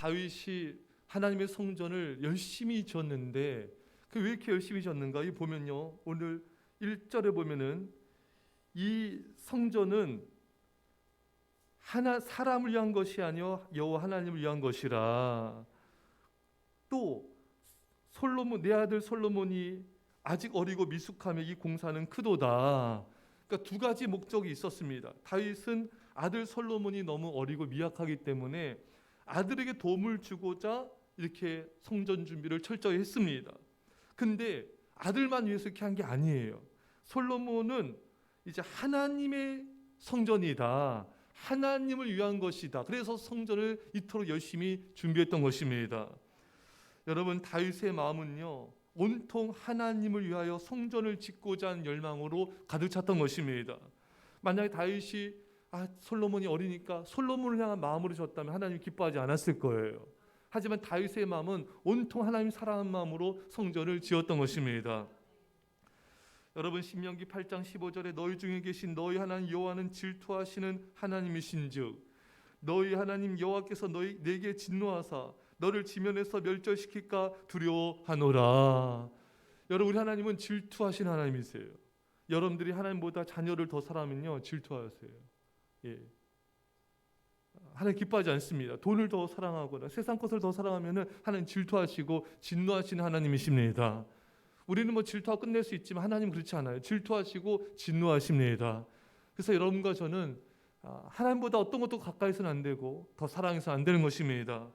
다윗이 하나님의 성전을 열심히 지었는데 왜 이렇게 열심히 지었는가? 이 보면요, 오늘 1절에 보면은 이 성전은 사람을 위한 것이 아니요 여호와 하나님을 위한 것이라. 또 솔로몬, 내 아들 솔로몬이 아직 어리고 미숙하며 이 공사는 크도다. 그러니까 두 가지 목적이 있었습니다. 다윗은 아들 솔로몬이 너무 어리고 미약하기 때문에 아들에게 도움을 주고자 이렇게 성전 준비를 철저히 했습니다. 근데 아들만 위해서 이렇게 한 게 아니에요. 솔로몬은 이제 하나님의 성전이다, 하나님을 위한 것이다, 그래서 성전을 이토록 열심히 준비했던 것입니다. 여러분, 다윗의 마음은요, 온통 하나님을 위하여 성전을 짓고자 하는 열망으로 가득 찼던 것입니다. 만약에 다윗이 솔로몬이 어리니까 솔로몬을 향한 마음으로 졌다면 하나님이 기뻐하지 않았을 거예요. 하지만 다윗의 마음은 온통 하나님 사랑하는 마음으로 성전을 지었던 것입니다. 여러분, 신명기 8장 15절에 너희 중에 계신 너희 하나님 여호와는 질투하시는 하나님이신즉 너희 하나님 여호와께서 내게 진노하사 너를 지면에서 멸절시킬까 두려워하노라. 여러분, 우리 하나님은 질투하신 하나님이세요. 여러분들이 하나님보다 자녀를 더 사랑하면요, 질투하세요. 하나님 기뻐하지 않습니다. 돈을 더 사랑하거나 세상 것을 더 사랑하면 하나님 질투하시고 진노하시는 하나님이십니다. 우리는 질투하고 끝낼 수 있지만 하나님은 그렇지 않아요. 질투하시고 진노하십니다. 그래서 여러분과 저는 하나님보다 어떤 것도 가까이서는 안 되고 더 사랑해서 안 되는 것입니다.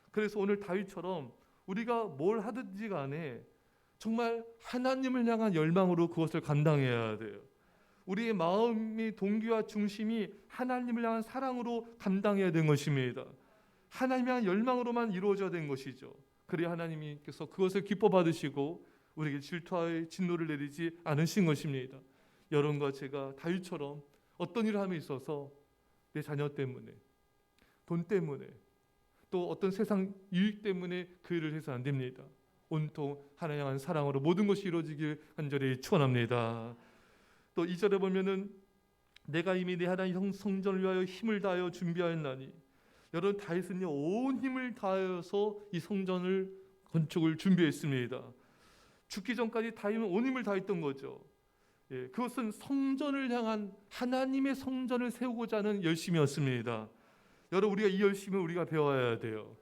그래서 오늘 다윗처럼 우리가 뭘 하든지 간에 정말 하나님을 향한 열망으로 그것을 감당해야 돼요. 우리의 마음의 동기와 중심이 하나님을 향한 사랑으로 감당해야 되는 것입니다. 하나님을 향한 열망으로만 이루어져야 되는 것이죠. 그래야 하나님께서 그것을 기뻐 받으시고 우리에게 질투하의 진노를 내리지 않으신 것입니다. 여러분과 제가 다윗처럼 어떤 일을 함에 있어서 내 자녀 때문에, 돈 때문에, 또 어떤 세상 유익 때문에 그 일을 해서 안 됩니다. 온통 하나님 향한 사랑으로 모든 것이 이루어지길 간절히 축원합니다. 또 2절에 보면은 내가 이미 내 하나님 성전을 위하여 힘을 다하여 준비하였나니, 여러분, 다윗은요 온 힘을 다하여서 이 성전을 건축을 준비했습니다. 죽기 전까지 다윗은 온 힘을 다했던 거죠. 그것은 성전을 향한 하나님의 성전을 세우고자 하는 열심이었습니다. 여러분, 우리가 이 열심을 우리가 배워야 돼요.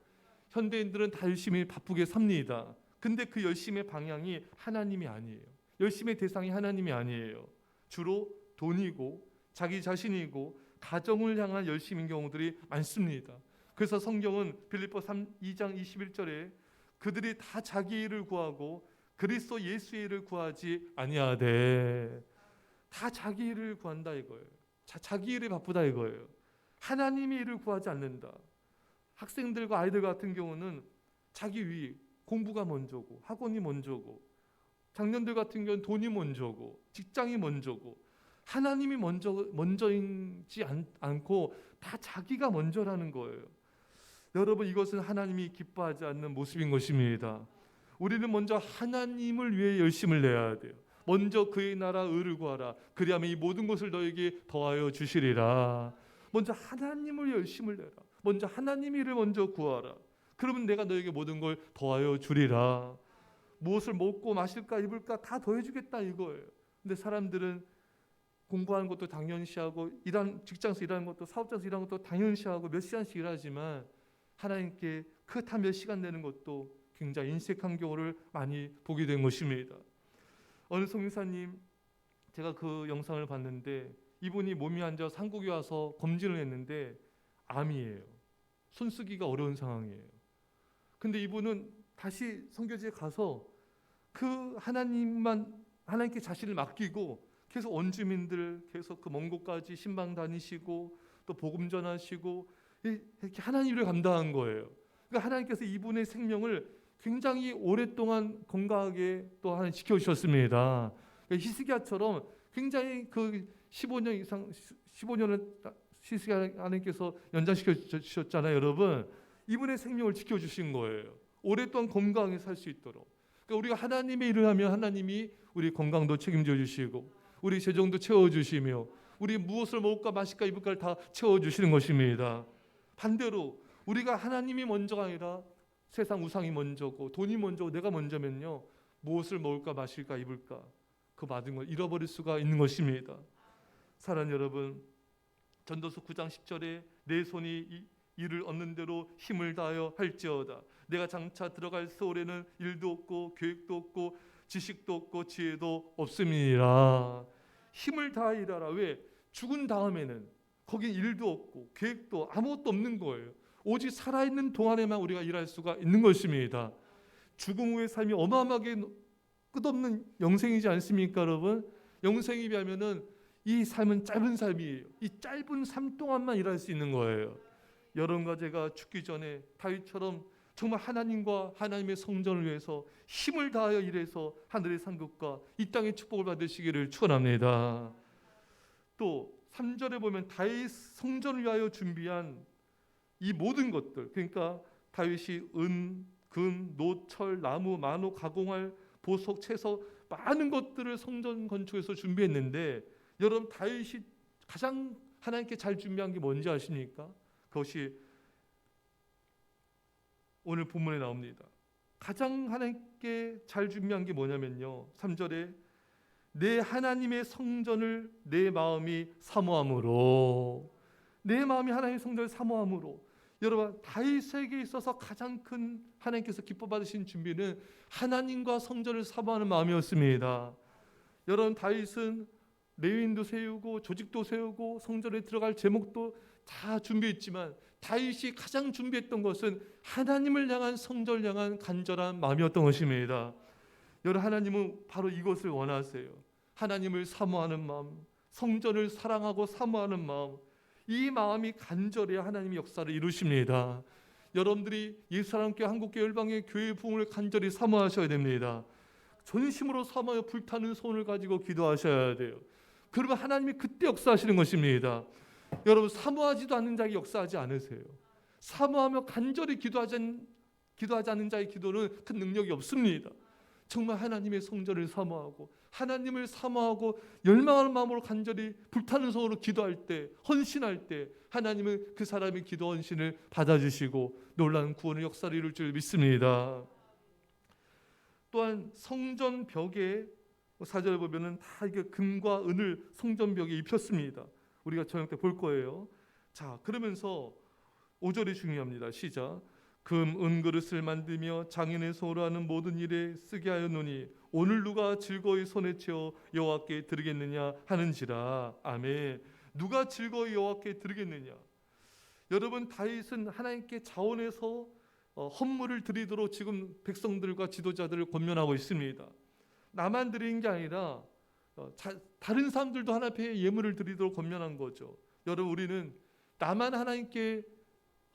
현대인들은 다 열심히 바쁘게 삽니다. 근데 그 열심의 방향이 하나님이 아니에요. 열심의 대상이 하나님이 아니에요. 주로 돈이고 자기 자신이고 가정을 향한 열심인 경우들이 많습니다. 그래서 성경은 빌립보 2장 21절에 그들이 다 자기 일을 구하고 그리스도 예수의 일을 구하지 아니하되, 다 자기 일을 구한다 이거예요. 자기 일에 바쁘다 이거예요. 하나님의 일을 구하지 않는다. 학생들과 아이들 같은 경우는 자기 유익, 공부가 먼저고 학원이 먼저고, 장년들 같은 경우는 돈이 먼저고 직장이 먼저고, 하나님이 먼저이지 않고 다 자기가 먼저라는 거예요. 여러분, 이것은 하나님이 기뻐하지 않는 모습인 것입니다. 우리는 먼저 하나님을 위해 열심을 내야 돼요. 먼저 그의 나라 의를 구하라. 그리하면 이 모든 것을 너에게 더하여 주시리라. 먼저 하나님을 열심을 내라. 먼저 하나님의 일을 먼저 구하라. 그러면 내가 너에게 모든 걸 더하여 주리라. 무엇을 먹고 마실까 입을까 다 더해주겠다 이거예요. 근데 사람들은 공부하는 것도 당연시하고 직장에서 일하는 것도, 사업장에서 일하는 것도 당연시하고 몇 시간씩 일하지만 하나님께 그 몇 시간 내는 것도 굉장히 인색한 경우를 많이 보게 된 것입니다. 어느 성교사님, 제가 그 영상을 봤는데 이분이 몸이 안 좋아서 한국에 와서 검진을 했는데 암이에요. 손 쓰기가 어려운 상황이에요. 근데 이분은 다시 선교지에 가서 그 하나님께 자신을 맡기고 계속 원주민들, 계속 그 먼 곳까지 신방 다니시고 또 복음 전하시고 이렇게 하나님 일을 감당한 거예요. 그러니까 하나님께서 이분의 생명을 굉장히 오랫동안 건강하게 또 하나 지켜주셨습니다. 그러니까 히스기야처럼 굉장히 그 15년을 히스기야 하나님께서 연장시켜 주셨잖아요, 여러분. 이분의 생명을 지켜주신 거예요. 오랫동안 건강하게 살 수 있도록. 그러니까 우리가 하나님의 일을 하면 하나님이 우리 건강도 책임져 주시고 우리 재정도 채워주시며 우리 무엇을 먹을까 마실까 입을까를 다 채워주시는 것입니다. 반대로 우리가 하나님이 먼저가 아니라 세상 우상이 먼저고 돈이 먼저고 내가 먼저면요, 무엇을 먹을까 마실까 입을까 그 모든 걸 잃어버릴 수가 있는 것입니다. 사랑하는 여러분, 전도서 9장 10절에 내 손이 이를 얻는 대로 힘을 다하여 할지어다. 내가 장차 들어갈 세월에는 일도 없고 계획도 없고 지식도 없고 지혜도 없음이니라. 힘을 다하여 일하라. 왜? 죽은 다음에는 거긴 일도 없고 계획도 아무것도 없는 거예요. 오직 살아있는 동안에만 우리가 일할 수가 있는 것입니다. 죽음 후의 삶이 어마어마하게 끝없는 영생이지 않습니까, 여러분? 영생에 비하면은 이 삶은 짧은 삶이에요. 이 짧은 삶 동안만 일할 수 있는 거예요. 여러분과 제가 죽기 전에 다윗처럼 정말 하나님과 하나님의 성전을 위해서 힘을 다하여 일해서 하늘의 상급과 이 땅의 축복을 받으시기를 축원합니다. 또 3절에 보면 다윗 성전을 위하여 준비한 이 모든 것들, 그러니까 다윗이 은, 금, 노, 철, 나무, 만호, 가공할 보석, 채석 많은 것들을 성전 건축에서 준비했는데 여러분 다윗이 가장 하나님께 잘 준비한 게 뭔지 아십니까? 그것이 오늘 본문에 나옵니다. 가장 하나님께 잘 준비한 게 뭐냐면요, 3절에 내 하나님의 성전을 내 마음이 사모함으로, 내 마음이 하나님의 성전을 사모함으로. 여러분 다윗에게 있어서 가장 큰 하나님께서 기뻐 받으신 준비는 하나님과 성전을 사모하는 마음이었습니다. 여러분 다윗은 레위인도 세우고 조직도 세우고 성전에 들어갈 제목도 다 준비했지만 다윗이 가장 준비했던 것은 하나님을 향한 성전을 향한 간절한 마음이었던 것입니다. 여러분 하나님은 바로 이것을 원하세요. 하나님을 사모하는 마음, 성전을 사랑하고 사모하는 마음, 이 마음이 간절해야 하나님의 역사를 이루십니다. 여러분들이 예수사랑교회 한국교회 열방의 교회 부흥을 간절히 사모하셔야 됩니다. 전심으로 사모하여 불타는 손을 가지고 기도하셔야 돼요. 그러면 하나님이 그때 역사하시는 것입니다. 여러분 사모하지도 않는 자에게 역사하지 않으세요. 사모하며 간절히 기도하지 않는 자의 기도는 큰 능력이 없습니다. 정말 하나님의 성전을 사모하고 하나님을 사모하고 열망하는 마음으로 간절히 불타는 손으로 기도할 때, 헌신할 때 하나님은 그 사람의 기도 헌신을 받아주시고 놀라운 구원의 역사를 이룰 줄 믿습니다. 또한 성전 벽에 4절에 보면은 다 이게 금과 은을 성전 벽에 입혔습니다. 우리가 저녁 때 볼 거예요. 자, 그러면서 5절이 중요합니다. 시작. 금, 은 그릇을 만들며 장인의 손으로 하는 모든 일에 쓰게 하였노니 오늘 누가 즐거이 손에 채워 여호와께 드리겠느냐 하는지라. 아멘. 누가 즐거이 여호와께 드리겠느냐. 여러분 다윗은 하나님께 자원해서 헌물을 드리도록 지금 백성들과 지도자들을 권면하고 있습니다. 나만 드리는 게 아니라 다른 사람들도 하나님 앞에 예물을 드리도록 권면한 거죠. 여러분 우리는 나만 하나님께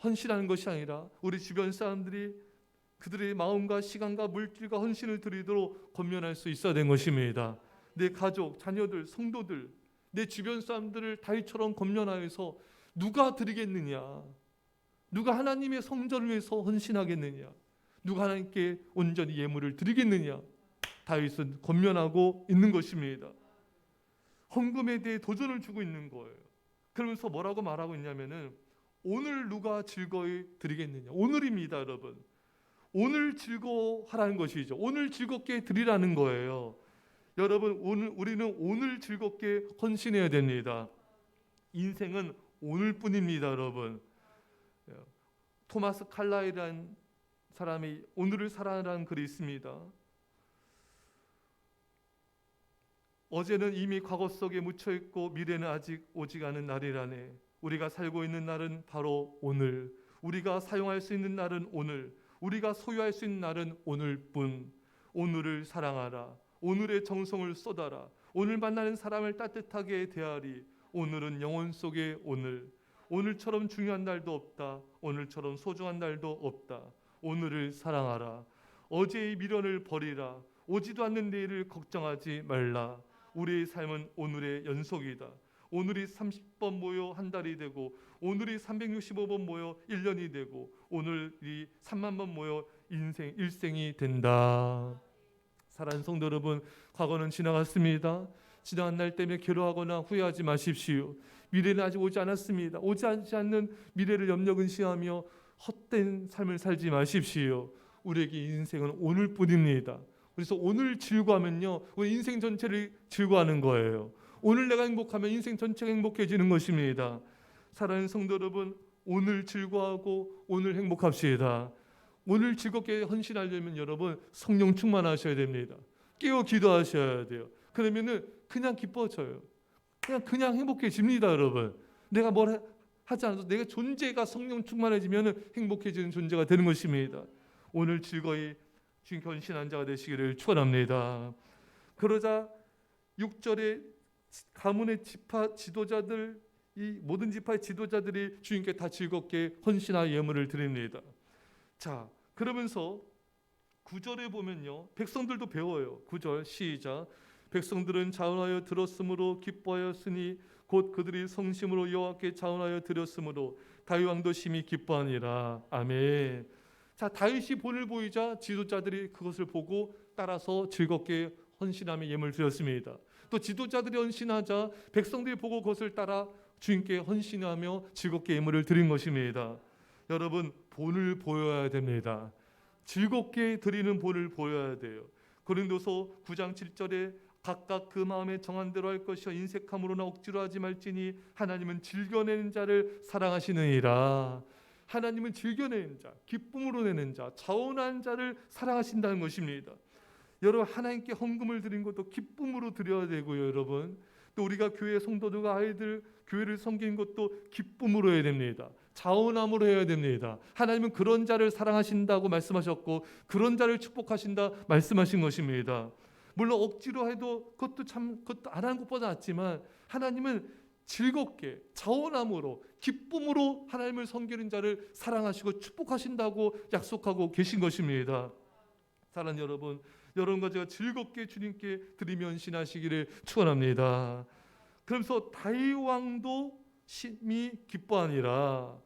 헌신하는 것이 아니라 우리 주변 사람들이 그들의 마음과 시간과 물질과 헌신을 드리도록 권면할 수 있어야 되는 것입니다. 내 가족, 자녀들, 성도들, 내 주변 사람들을 다윗처럼 권면하여서 누가 드리겠느냐, 누가 하나님의 성전을 위해서 헌신하겠느냐, 누가 하나님께 온전히 예물을 드리겠느냐, 다윗은 권면하고 있는 것입니다. 헌금에 대해 도전을 주고 있는 거예요. 그러면서 뭐라고 말하고 있냐면은 오늘 누가 즐거이 드리겠느냐. 오늘입니다, 여러분. 오늘 즐거워하라는 것이죠. 오늘 즐겁게 드리라는 거예요. 여러분, 우리는 오늘 즐겁게 헌신해야 됩니다. 인생은 오늘뿐입니다, 여러분. 토마스 칼라이라는 사람이 오늘을 살아라는 글이 있습니다. 어제는 이미 과거 속에 묻혀 있고 미래는 아직 오지 않은 날이라네. 우리가 살고 있는 날은 바로 오늘. 우리가 사용할 수 있는 날은 오늘. 우리가 소유할 수 있는 날은 오늘뿐. 오늘을 사랑하라. 오늘의 정성을 쏟아라. 오늘 만나는 사람을 따뜻하게 대하리. 오늘은 영혼 속의 오늘. 오늘처럼 중요한 날도 없다. 오늘처럼 소중한 날도 없다. 오늘을 사랑하라. 어제의 미련을 버리라. 오지도 않는 내일을 걱정하지 말라. 우리의 삶은 오늘의 연속이다. 오늘이 30번 모여 한 달이 되고 오늘이 365번 모여 1년이 되고 오늘이 3만 번 모여 일생이 된다. 사랑하는 성도 여러분, 과거는 지나갔습니다. 지나간 날 때문에 괴로워하거나 후회하지 마십시오. 미래는 아직 오지 않았습니다. 오지 않는 미래를 염려 근심하며 헛된 삶을 살지 마십시오. 우리에게 인생은 오늘뿐입니다. 그래서 오늘 즐거워하면요, 우리 인생 전체를 즐거워하는 거예요. 오늘 내가 행복하면 인생 전체가 행복해지는 것입니다. 사랑하는 성도 여러분, 오늘 즐거워하고 오늘 행복합시다. 오늘 즐겁게 헌신하려면 여러분 성령 충만하셔야 됩니다. 깨어 기도하셔야 돼요. 그러면은 그냥 기뻐져요. 그냥 행복해집니다, 여러분. 내가 뭘 하지 않아도 내가 존재가 성령 충만해지면 행복해지는 존재가 되는 것입니다. 오늘 즐거이 주님께 헌신한 자가 되시기를 축원합니다. 그러자 6절에 가문의 지파 지도자들, 이 모든 지파의 지도자들이 주님께 다 즐겁게 헌신하 예물을 드립니다. 자, 그러면서 9절에 보면요, 백성들도 배워요. 9절 시작. 백성들은 자원하여 들었으므로 기뻐하였으니 곧 그들이 성심으로 여호와께 자원하여 드렸으므로 다윗 왕도 심히 기뻐하니라. 아멘. 자, 다윗이 본을 보이자 지도자들이 그것을 보고 따라서 즐겁게 헌신하며 예물을 드렸습니다. 또 지도자들이 헌신하자 백성들이 보고 그것을 따라 주님께 헌신하며 즐겁게 예물을 드린 것입니다. 여러분, 본을 보여야 됩니다. 즐겁게 드리는 본을 보여야 돼요. 고린도서 9장 7절에 각각 그 마음에 정한 대로 할 것이요 인색함으로나 억지로 하지 말지니 하나님은 즐겨내는 자를 사랑하시느니라. 하나님은 즐겨내는 자, 기쁨으로 내는 자, 자원하는 자를 사랑하신다는 것입니다. 여러분, 하나님께 헌금을 드린 것도 기쁨으로 드려야 되고요, 여러분. 또 우리가 교회 성도들과 아이들 교회를 섬기는 것도 기쁨으로 해야 됩니다. 자원함으로 해야 됩니다. 하나님은 그런 자를 사랑하신다고 말씀하셨고 그런 자를 축복하신다 말씀하신 것입니다. 물론 억지로 해도 그것도 안 하는 것보다 낫지만 하나님은 즐겁게 자원함으로 기쁨으로 하나님을 섬기는 자를 사랑하시고 축복하신다고 약속하고 계신 것입니다. 사랑하는 여러분, 여러분과 제가 즐겁게 주님께 드리며 헌신하시기를 축원합니다. 그러면서 다윗 왕도 심히 기뻐하니라.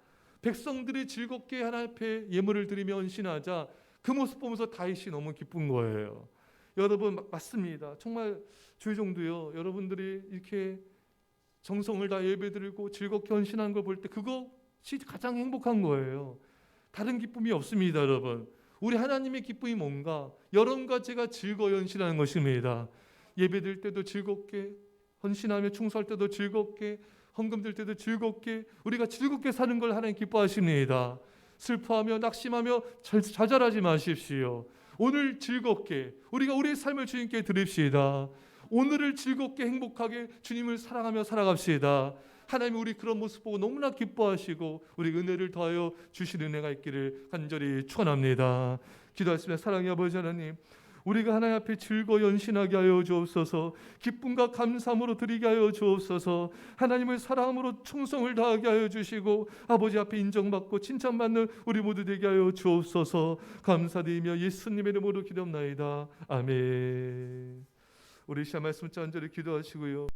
백성들이 즐겁게 하나님 앞에 예물을 드리며 헌신하자 그 모습 보면서 다윗이 너무 기쁜 거예요. 여러분, 맞습니다. 정말 주의종도요, 여러분들이 이렇게 정성을 다 예배드리고 즐겁게 헌신하는 걸 볼 때 그것이 가장 행복한 거예요. 다른 기쁨이 없습니다, 여러분. 우리 하나님의 기쁨이 뭔가? 여러분과 제가 즐거이 헌신하는 것입니다. 예배드릴 때도 즐겁게, 헌신하며 충성할 때도 즐겁게, 헌금 들 때도 즐겁게, 우리가 즐겁게 사는 걸 하나님 기뻐하십니다. 슬퍼하며 낙심하며 좌절하지 마십시오. 오늘 즐겁게 우리가 우리의 삶을 주님께 드립시다. 오늘을 즐겁게 행복하게 주님을 사랑하며 살아갑시다. 하나님, 우리 그런 모습 보고 너무나 기뻐하시고 우리 은혜를 더하여 주시는 은혜가 있기를 간절히 축원합니다. 기도하시며, 사랑의 아버지 하나님, 우리가 하나님 앞에 즐거이 헌신하게 하여 주옵소서. 기쁨과 감사함으로 드리게 하여 주옵소서. 하나님을 사랑함으로 충성을 다하게 하여 주시고 아버지 앞에 인정받고 칭찬받는 우리 모두 되게 하여 주옵소서. 감사드리며 예수님의 이름으로 기도합나이다. 아멘. 우리 시간 말씀 간절히 기도하시고요.